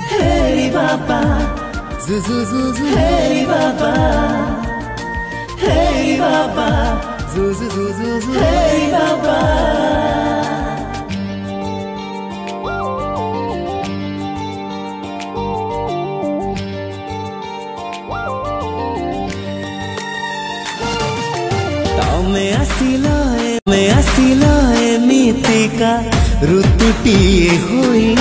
Hey Baba, zu zu zu zu. Hey Baba, hey Baba, zu zu zu zu zu. Hey Baba. में आसिला एमितिका ऋतुटीए होई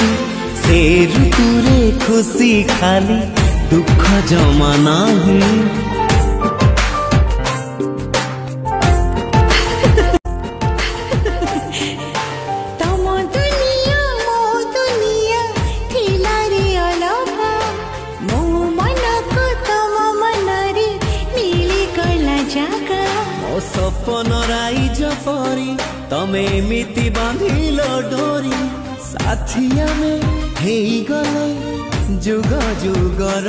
से ऋतुरे खुशी खाली दुख जमा नाही। सपन राइज परी तमे एमिति बांधिल डोरी साथिया में हेई गले जुग जुगर।